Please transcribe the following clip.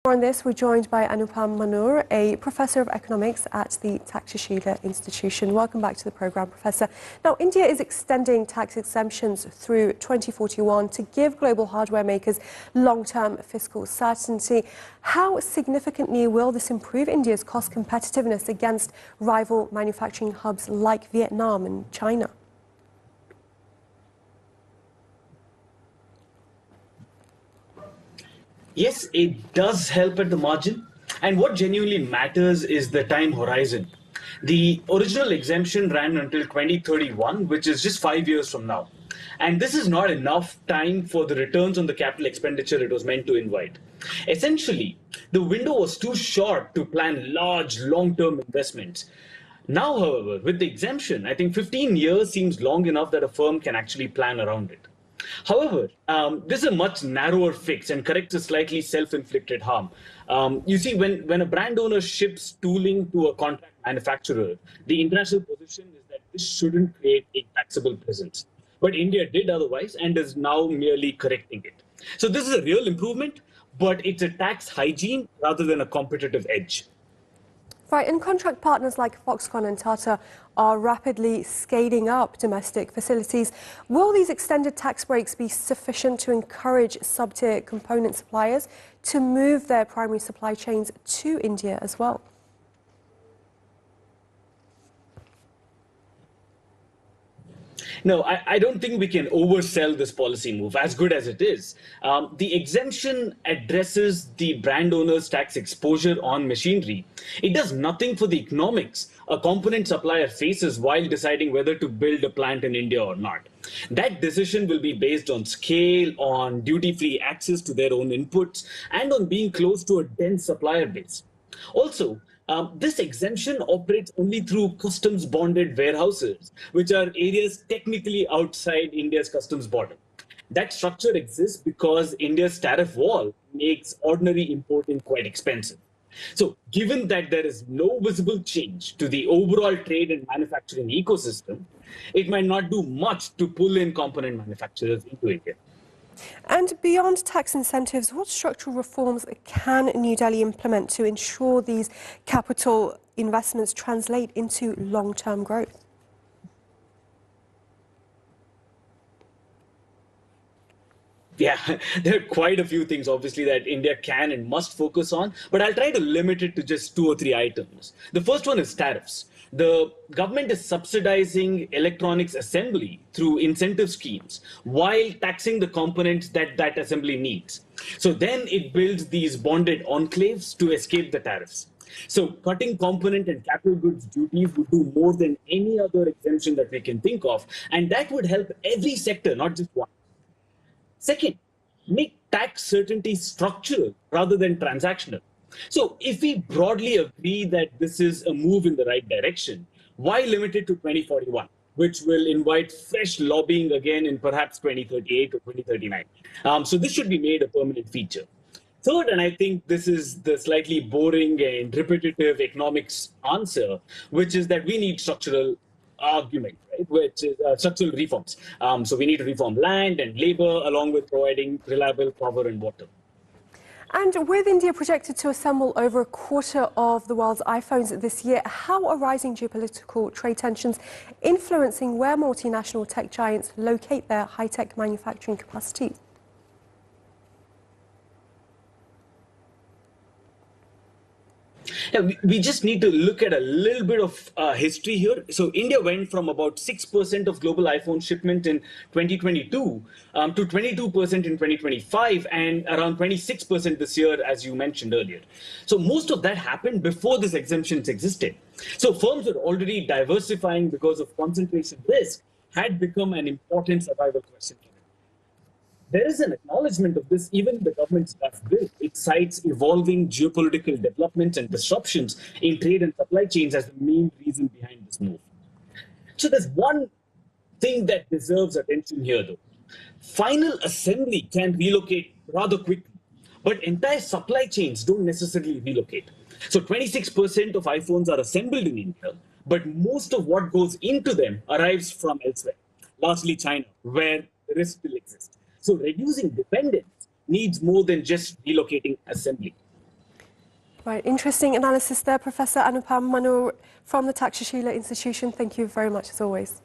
On this, we're joined by Anupam Manur, a Professor of Economics at the Takshashila Institution. Welcome back to the programme, Professor. Now, India is extending tax exemptions through 2041 to give global hardware makers long-term fiscal certainty. How significantly will this improve India's cost competitiveness against rival manufacturing hubs like Vietnam and China? Yes, it does help at the margin. And what genuinely matters is the time horizon. The original exemption ran until 2031, which is just 5 years from now. And this is not enough time for the returns on the capital expenditure it was meant to invite. Essentially, the window was too short to plan large, long-term investments. Now, however, with the exemption, I think 15 years seems long enough that a firm can actually plan around it. However, this is a much narrower fix and corrects a slightly self-inflicted harm. You see, when a brand owner ships tooling to a contract manufacturer, the international position is that this shouldn't create a taxable presence. But India did otherwise and is now merely correcting it. So this is a real improvement, but it's a tax hygiene rather than a competitive edge. Right, and contract partners like Foxconn and Tata are rapidly scaling up domestic facilities. Will these extended tax breaks be sufficient to encourage sub-tier component suppliers to move their primary supply chains to India as well? No, I don't think we can oversell this policy move, as good as it is. The exemption addresses the brand owner's tax exposure on machinery. It does nothing for the economics a component supplier faces while deciding whether to build a plant in India or not. That decision will be based on scale, on duty-free access to their own inputs, and on being close to a dense supplier base. Also, this exemption operates only through customs-bonded warehouses, which are areas technically outside India's customs border. That structure exists because India's tariff wall makes ordinary importing quite expensive. So, given that there is no visible change to the overall trade and manufacturing ecosystem, it might not do much to pull in component manufacturers into India. And beyond tax incentives, what structural reforms can New Delhi implement to ensure these capital investments translate into long-term growth? Yeah, there are quite a few things, obviously, that India can and must focus on, but I'll try to limit it to just 2 or 3 items. The first one is tariffs. The government is subsidizing electronics assembly through incentive schemes while taxing the components that that assembly needs. So then it builds these bonded enclaves to escape the tariffs. So cutting component and capital goods duties would do more than any other exemption that we can think of, and that would help every sector, not just one. Second, make tax certainty structural rather than transactional. So if we broadly agree that this is a move in the right direction, why limit it to 2041, which will invite fresh lobbying again in perhaps 2038 or 2039? So this should be made a permanent feature. Third, and I think this is the slightly boring and repetitive economics answer, which is that we need structural argument, right, which is structural reforms. So we need to reform land and labor along with providing reliable power and water. And with India projected to assemble over a quarter of the world's iPhones this year, how are rising geopolitical trade tensions influencing where multinational tech giants locate their high-tech manufacturing capacity? Yeah, we just need to look at a little bit of history here. So India went from about 6% of global iPhone shipment in 2022 to 22% in 2025 and around 26% this year, as you mentioned earlier. So most of that happened before this exemptions existed. So firms were already diversifying because of concentration risk had become an important survival question. There is an acknowledgement of this even in the government's draft bill. It cites evolving geopolitical developments and disruptions in trade and supply chains as the main reason behind this move. So there's one thing that deserves attention here, though. Final assembly can relocate rather quickly, but entire supply chains don't necessarily relocate. So 26% of iPhones are assembled in India, but most of what goes into them arrives from elsewhere, largely China, where the risk still exists. So reducing dependence needs more than just relocating assembly. Right, interesting analysis there, Professor Anupam Manur from the Takshashila Institution. Thank you very much as always.